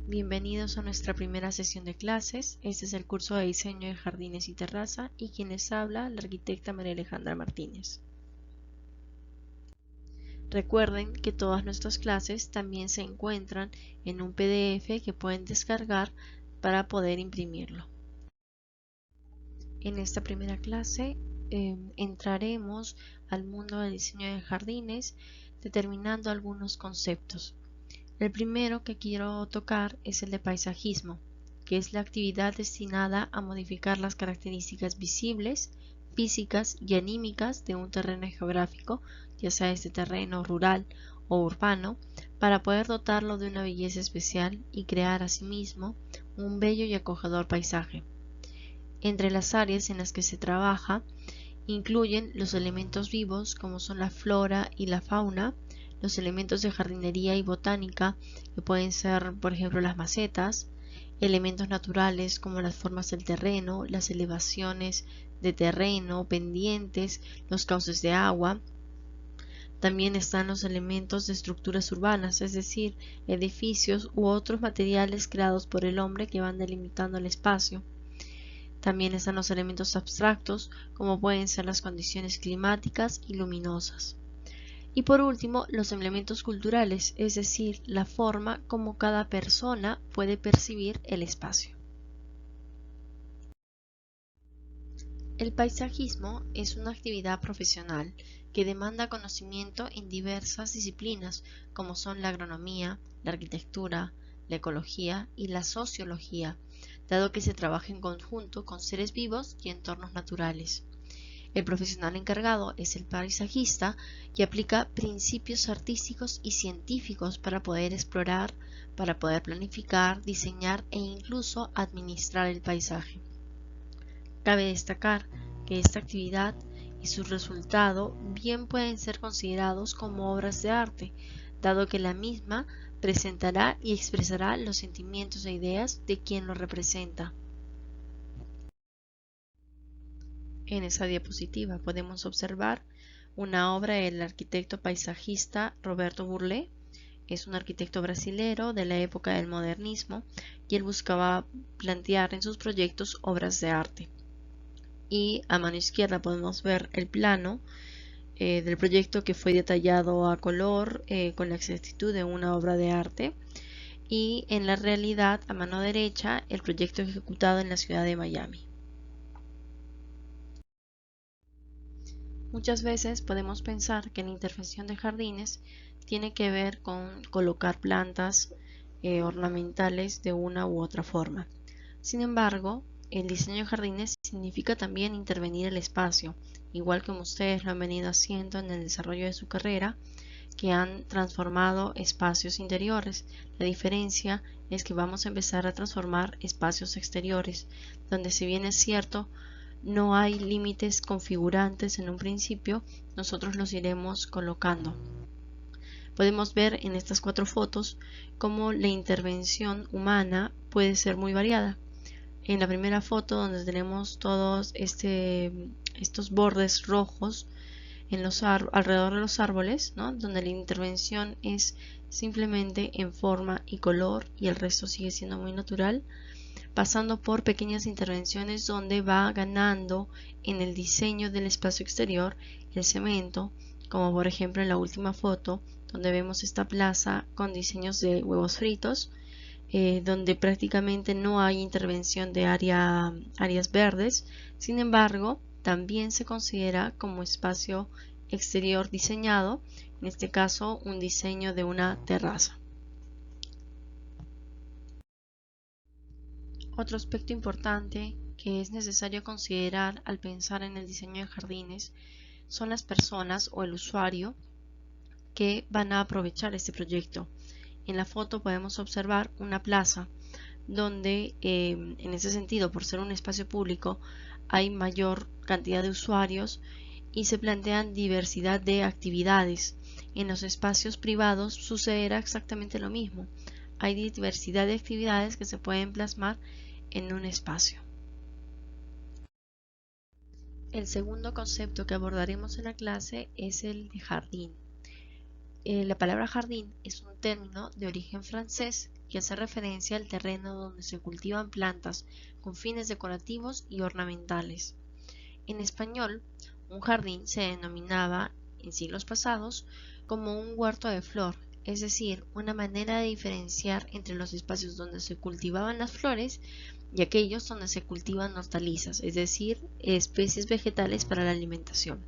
Bienvenidos a nuestra primera sesión de clases. Este es el curso de diseño de jardines y terraza y quien les habla, la arquitecta María Alejandra Martínez. Recuerden que todas nuestras clases también se encuentran en un PDF que pueden descargar para poder imprimirlo. En esta primera clase entraremos al mundo del diseño de jardines determinando algunos conceptos. El primero que quiero tocar es el de paisajismo, que es la actividad destinada a modificar las características visibles, físicas y anímicas de un terreno geográfico, ya sea este terreno rural o urbano, para poder dotarlo de una belleza especial y crear asimismo un bello y acogedor paisaje. Entre las áreas en las que se trabaja incluyen los elementos vivos como son la flora y la fauna, los elementos de jardinería y botánica que pueden ser por ejemplo las macetas, elementos naturales como las formas del terreno, las elevaciones de terreno, pendientes, los cauces de agua. También están los elementos de estructuras urbanas, es decir, edificios u otros materiales creados por el hombre que van delimitando el espacio. También están los elementos abstractos, como pueden ser las condiciones climáticas y luminosas. Y por último, los elementos culturales, es decir, la forma como cada persona puede percibir el espacio. El paisajismo es una actividad profesional que demanda conocimiento en diversas disciplinas, como son la agronomía, la arquitectura, la ecología y la sociología, dado que se trabaja en conjunto con seres vivos y entornos naturales. El profesional encargado es el paisajista, que aplica principios artísticos y científicos para poder explorar, para poder planificar, diseñar e incluso administrar el paisaje. Cabe destacar que esta actividad y su resultado bien pueden ser considerados como obras de arte, dado que la misma presentará y expresará los sentimientos e ideas de quien lo representa. En esa diapositiva podemos observar una obra del arquitecto paisajista Roberto Burle. Es un arquitecto brasilero de la época del modernismo y él buscaba plantear en sus proyectos obras de arte. Y a mano izquierda podemos ver el plano del proyecto que fue detallado a color con la exactitud de una obra de arte, y en la realidad a mano derecha el proyecto ejecutado en la ciudad de Miami. Muchas veces podemos pensar que la intervención de jardines tiene que ver con colocar plantas ornamentales de una u otra forma. Sin embargo, el diseño de jardines significa también intervenir el espacio, igual como ustedes lo han venido haciendo en el desarrollo de su carrera, que han transformado espacios interiores. La diferencia es que vamos a empezar a transformar espacios exteriores, donde si bien es cierto, no hay límites configurantes en un principio, nosotros los iremos colocando. Podemos ver en estas 4 fotos cómo la intervención humana puede ser muy variada. En la primera foto, donde tenemos todos estos bordes rojos en alrededor de los árboles, ¿no? Donde la intervención es simplemente en forma y color y el resto sigue siendo muy natural, pasando por pequeñas intervenciones donde va ganando en el diseño del espacio exterior el cemento, como por ejemplo en la última foto, donde vemos esta plaza con diseños de huevos fritos, donde prácticamente no hay intervención de áreas verdes. Sin embargo, también se considera como espacio exterior diseñado, en este caso un diseño de una terraza. Otro aspecto importante que es necesario considerar al pensar en el diseño de jardines son las personas o el usuario que van a aprovechar este proyecto. En la foto podemos observar una plaza donde en ese sentido, por ser un espacio público, hay mayor cantidad de usuarios y se plantean diversidad de actividades. En los espacios privados sucederá exactamente lo mismo. Hay diversidad de actividades que se pueden plasmar en un espacio. El segundo concepto que abordaremos en la clase es el de jardín. la palabra jardín es un término de origen francés que hace referencia al terreno donde se cultivan plantas con fines decorativos y ornamentales. En español, un jardín se denominaba en siglos pasados como un huerto de flor, es decir, una manera de diferenciar entre los espacios donde se cultivaban las flores y aquellos donde se cultivan hortalizas, es decir, especies vegetales para la alimentación.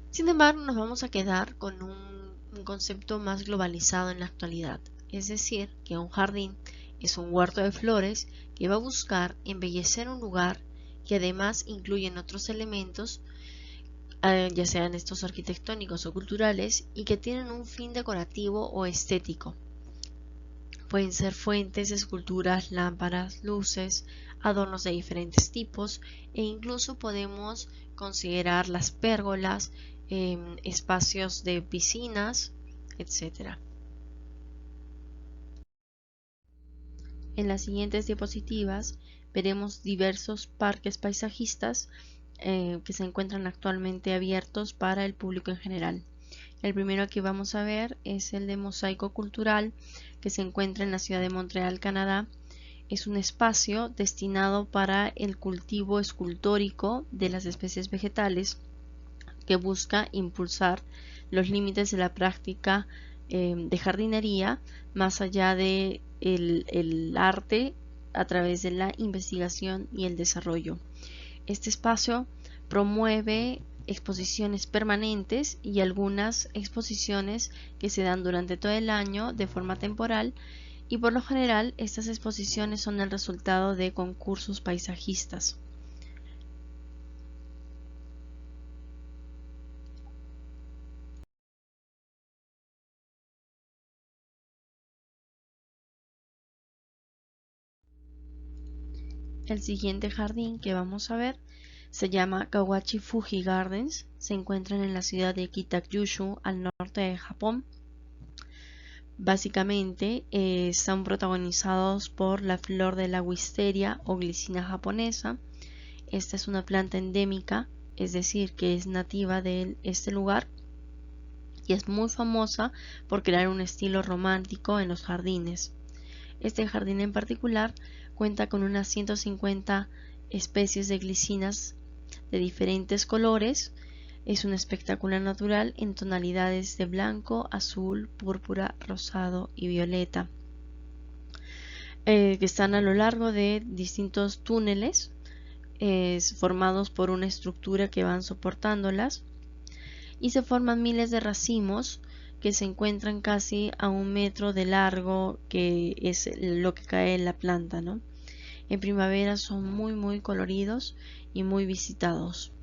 Sin embargo, nos vamos a quedar con un concepto más globalizado en la actualidad, es decir, que un jardín es un huerto de flores que va a buscar embellecer un lugar que además incluyen otros elementos, ya sean estos arquitectónicos o culturales, y que tienen un fin decorativo o estético. Pueden ser fuentes, esculturas, lámparas, luces, adornos de diferentes tipos e incluso podemos considerar las pérgolas, espacios de piscinas, etc. En las siguientes diapositivas veremos diversos parques paisajistas que se encuentran actualmente abiertos para el público en general. El primero que vamos a ver es el de Mosaico Cultural, que se encuentra en la ciudad de Montreal, Canadá. Es un espacio destinado para el cultivo escultórico de las especies vegetales que busca impulsar los límites de la práctica de jardinería más allá de el arte a través de la investigación y el desarrollo. Este espacio promueve exposiciones permanentes y algunas exposiciones que se dan durante todo el año de forma temporal, y por lo general estas exposiciones son el resultado de concursos paisajistas. El siguiente jardín que vamos a ver se llama Kawachi Fuji Gardens. Se encuentran en la ciudad de Kitakyushu, al norte de Japón. Básicamente están protagonizados por la flor de la wisteria o glicina japonesa. Esta es una planta endémica, es decir, que es nativa de este lugar y es muy famosa por crear un estilo romántico en los jardines. Este jardín en particular cuenta con unas 150 especies de glicinas de diferentes colores. Es un espectáculo natural en tonalidades de blanco, azul, púrpura, rosado y violeta, que están a lo largo de distintos túneles formados por una estructura que van soportándolas, y se forman miles de racimos que se encuentran casi a 1 metro de largo, que es lo que cae en la planta, ¿no? En primavera son muy coloridos y muy visitados.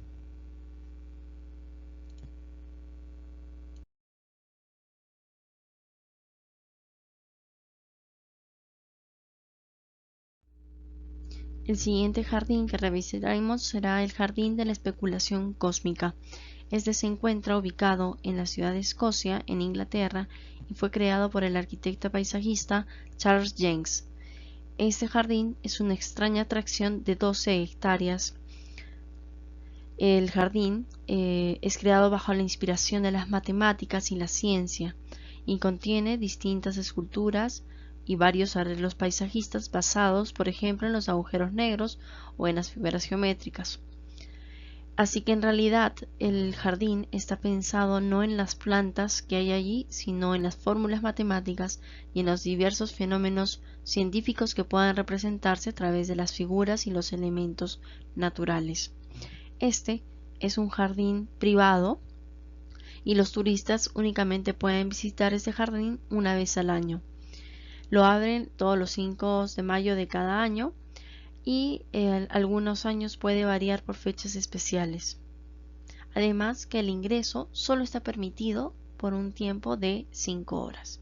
El siguiente jardín que revisaremos será el Jardín de la Especulación Cósmica. Este se encuentra ubicado en la ciudad de Escocia, en Inglaterra, y fue creado por el arquitecto paisajista Charles Jencks. Este jardín es una extraña atracción de 12 hectáreas. El jardín es creado bajo la inspiración de las matemáticas y la ciencia y contiene distintas esculturas y varios arreglos paisajistas basados, por ejemplo, en los agujeros negros o en las figuras geométricas. Así que en realidad el jardín está pensado no en las plantas que hay allí, sino en las fórmulas matemáticas y en los diversos fenómenos científicos que puedan representarse a través de las figuras y los elementos naturales. Este es un jardín privado y los turistas únicamente pueden visitar este jardín una vez al año. Lo abren todos los 5 de mayo de cada año y algunos años puede variar por fechas especiales. Además que el ingreso solo está permitido por un tiempo de 5 horas.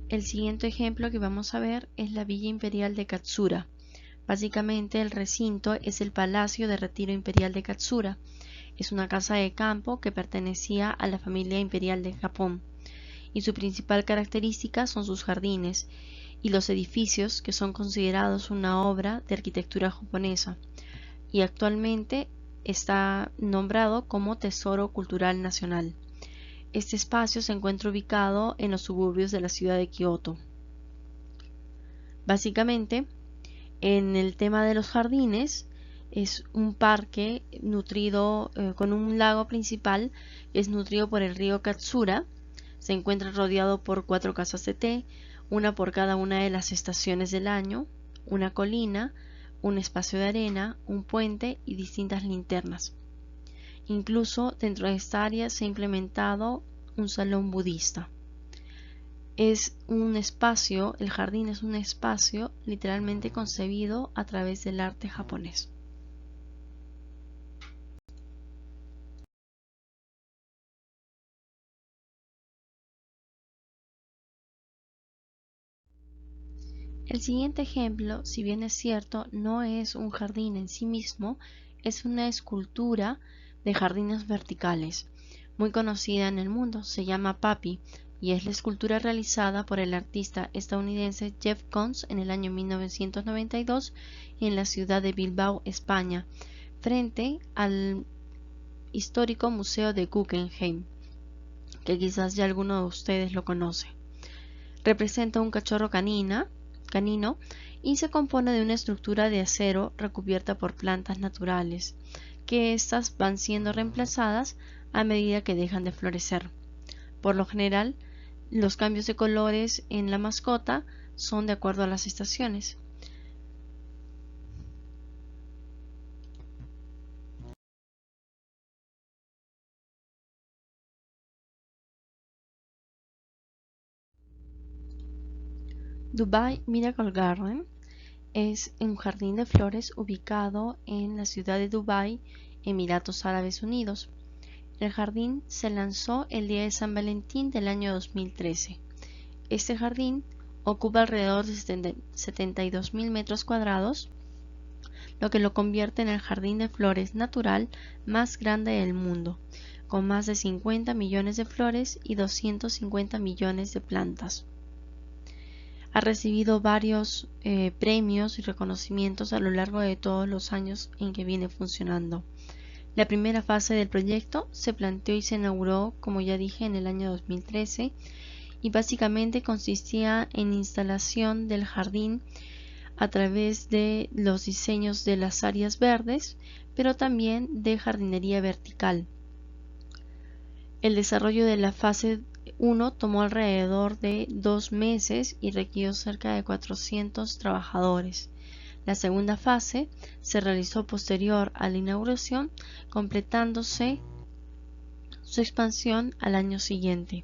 El siguiente ejemplo que vamos a ver es la Villa Imperial de Katsura. Básicamente el recinto es el Palacio de Retiro Imperial de Katsura. Es una casa de campo que pertenecía a la familia imperial de Japón, y su principal característica son sus jardines y los edificios que son considerados una obra de arquitectura japonesa, y actualmente está nombrado como Tesoro Cultural Nacional. Este espacio se encuentra ubicado en los suburbios de la ciudad de Kioto. Básicamente, en el tema de los jardines, es un parque nutrido con un lago principal, es nutrido por el río Katsura. Se encuentra rodeado por 4 casas de té, una por cada una de las estaciones del año, una colina, un espacio de arena, un puente y distintas linternas. Incluso dentro de esta área se ha implementado un salón budista. Es un espacio, el jardín es un espacio literalmente concebido a través del arte japonés. El siguiente ejemplo, si bien es cierto, no es un jardín en sí mismo, es una escultura de jardines verticales, muy conocida en el mundo, se llama Papi, y es la escultura realizada por el artista estadounidense Jeff Koons en el año 1992 en la ciudad de Bilbao, España, frente al histórico Museo de Guggenheim, que quizás ya alguno de ustedes lo conoce. Representa un cachorro canino y se compone de una estructura de acero recubierta por plantas naturales, que éstas van siendo reemplazadas a medida que dejan de florecer. Por lo general, los cambios de colores en la mascota son de acuerdo a las estaciones. Dubai Miracle Garden es un jardín de flores ubicado en la ciudad de Dubái, Emiratos Árabes Unidos. El jardín se lanzó el día de San Valentín del año 2013. Este jardín ocupa alrededor de 72.000 metros cuadrados, lo que lo convierte en el jardín de flores natural más grande del mundo, con más de 50 millones de flores y 250 millones de plantas. Ha recibido varios premios y reconocimientos a lo largo de todos los años en que viene funcionando. La primera fase del proyecto se planteó y se inauguró, como ya dije, en el año 2013, y básicamente consistía en instalación del jardín a través de los diseños de las áreas verdes, pero también de jardinería vertical. El desarrollo de la fase 1 tomó alrededor de 2 meses y requirió cerca de 400 trabajadores. La segunda fase se realizó posterior a la inauguración, completándose su expansión al año siguiente.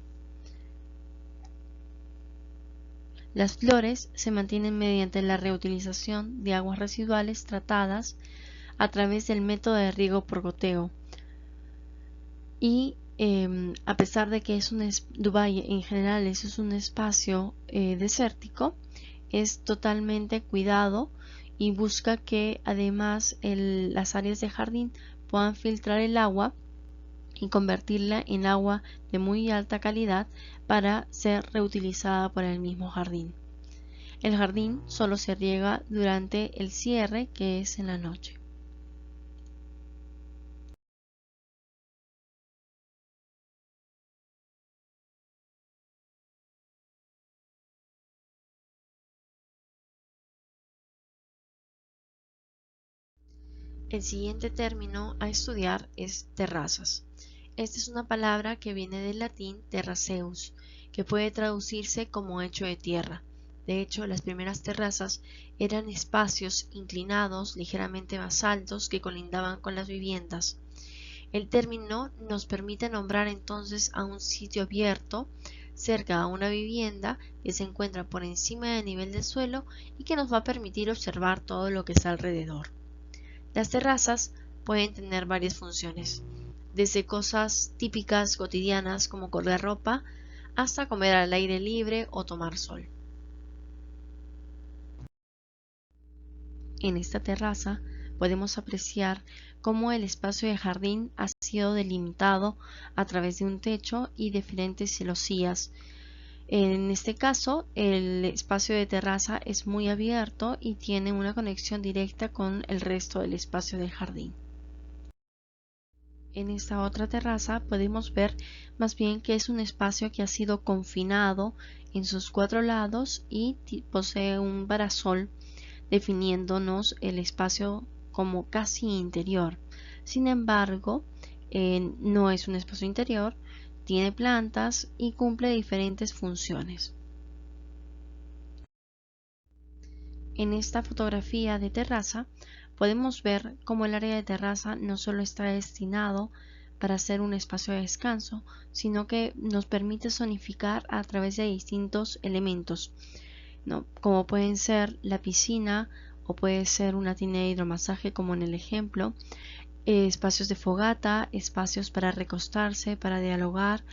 Las flores se mantienen mediante la reutilización de aguas residuales tratadas a través del método de riego por goteo. Y a pesar de que Dubái en general es un espacio desértico, es totalmente cuidado y busca que además las áreas de jardín puedan filtrar el agua y convertirla en agua de muy alta calidad para ser reutilizada por el mismo jardín. El jardín solo se riega durante el cierre, que es en la noche. El siguiente término a estudiar es terrazas. Esta es una palabra que viene del latín terraceus, que puede traducirse como hecho de tierra. De hecho, las primeras terrazas eran espacios inclinados ligeramente más altos que colindaban con las viviendas. El término nos permite nombrar entonces a un sitio abierto cerca a una vivienda que se encuentra por encima del nivel del suelo y que nos va a permitir observar todo lo que está alrededor. Las terrazas pueden tener varias funciones, desde cosas típicas cotidianas como colgar ropa hasta comer al aire libre o tomar sol. En esta terraza podemos apreciar cómo el espacio de jardín ha sido delimitado a través de un techo y diferentes celosías. En este caso, el espacio de terraza es muy abierto y tiene una conexión directa con el resto del espacio del jardín. En esta otra terraza podemos ver más bien que es un espacio que ha sido confinado en sus 4 lados y posee un parasol definiéndonos el espacio como casi interior. Sin embargo, no es un espacio interior, tiene plantas y cumple diferentes funciones. En esta fotografía de terraza podemos ver cómo el área de terraza no solo está destinado para ser un espacio de descanso, sino que nos permite zonificar a través de distintos elementos, ¿no? Como pueden ser la piscina o puede ser una tina de hidromasaje como en el ejemplo, espacios de fogata, espacios para recostarse, para dialogar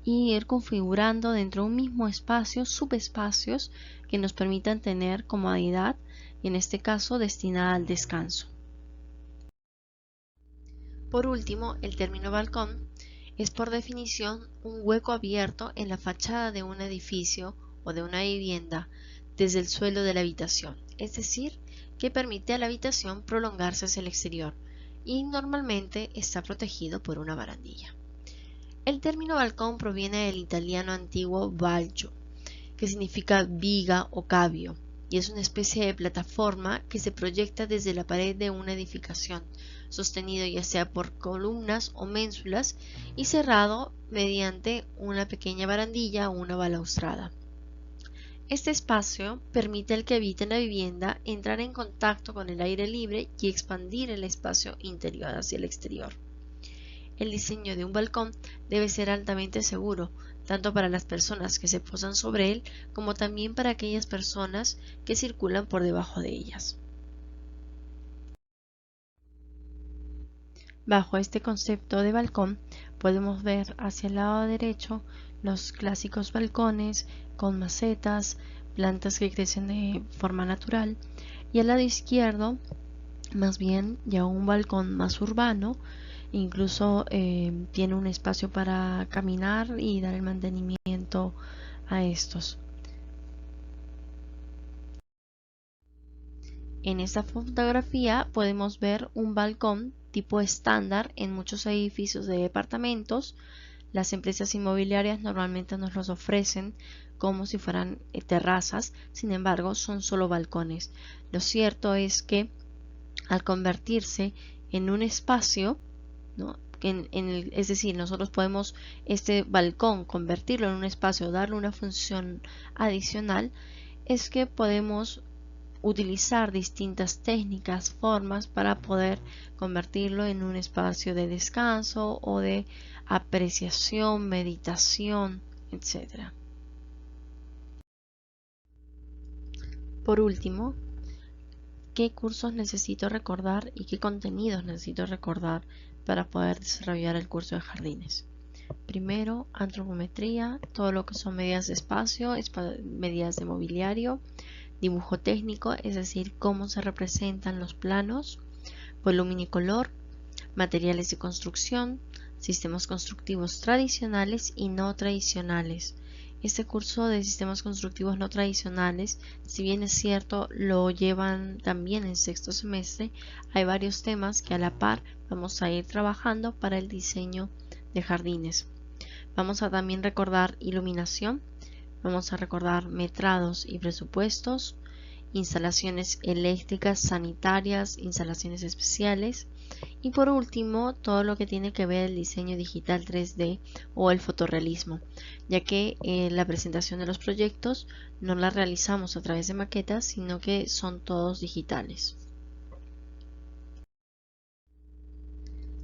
y ir configurando dentro de un mismo espacio subespacios que nos permitan tener comodidad y en este caso destinada al descanso. Por último, el término balcón es por definición un hueco abierto en la fachada de un edificio o de una vivienda desde el suelo de la habitación, es decir, que permite a la habitación prolongarse hacia el exterior y normalmente está protegido por una barandilla. El término balcón proviene del italiano antiguo balco, que significa viga o cavio, y es una especie de plataforma que se proyecta desde la pared de una edificación, sostenido ya sea por columnas o ménsulas y cerrado mediante una pequeña barandilla o una balaustrada. Este espacio permite al que habita en la vivienda entrar en contacto con el aire libre y expandir el espacio interior hacia el exterior. El diseño de un balcón debe ser altamente seguro, tanto para las personas que se posan sobre él como también para aquellas personas que circulan por debajo de ellas. Bajo este concepto de balcón podemos ver hacia el lado derecho los clásicos balcones con macetas, plantas que crecen de forma natural y al lado izquierdo más bien ya un balcón más urbano, incluso tiene un espacio para caminar y dar el mantenimiento a estos. En esta fotografía podemos ver un balcón tipo estándar en muchos edificios de departamentos. Las empresas inmobiliarias normalmente nos los ofrecen como si fueran terrazas, sin embargo son solo balcones. Lo cierto es que al convertirse en un espacio, ¿no? Es decir, nosotros podemos este balcón convertirlo en un espacio, darle una función adicional, es que podemos utilizar distintas técnicas, formas para poder convertirlo en un espacio de descanso o de apreciación, meditación, etc. Por último, ¿qué cursos necesito recordar y qué contenidos necesito recordar para poder desarrollar el curso de jardines? Primero, antropometría, todo lo que son medidas de espacio, medidas de mobiliario, dibujo técnico, es decir, cómo se representan los planos, voluminicolor, materiales de construcción, sistemas constructivos tradicionales y no tradicionales. Este curso de sistemas constructivos no tradicionales, si bien es cierto, lo llevan también en sexto semestre, hay varios temas que a la par vamos a ir trabajando para el diseño de jardines. Vamos a también recordar iluminación, vamos a recordar metrados y presupuestos, instalaciones eléctricas, sanitarias, instalaciones especiales y por último todo lo que tiene que ver el diseño digital 3D o el fotorrealismo, ya que la presentación de los proyectos no la realizamos a través de maquetas, sino que son todos digitales.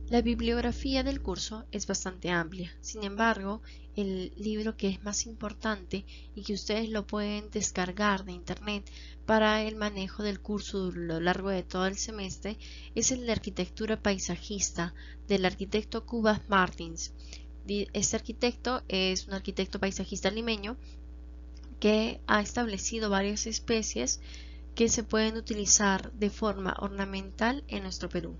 La bibliografía del curso es bastante amplia, sin embargo, el libro que es más importante y que ustedes lo pueden descargar de internet para el manejo del curso a lo largo de todo el semestre es el de Arquitectura Paisajista del arquitecto Cubas Martins. Este arquitecto es un arquitecto paisajista limeño que ha establecido varias especies que se pueden utilizar de forma ornamental en nuestro Perú.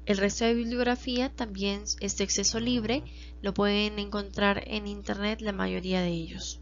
El resto de bibliografía también es de acceso libre, lo pueden encontrar en internet la mayoría de ellos.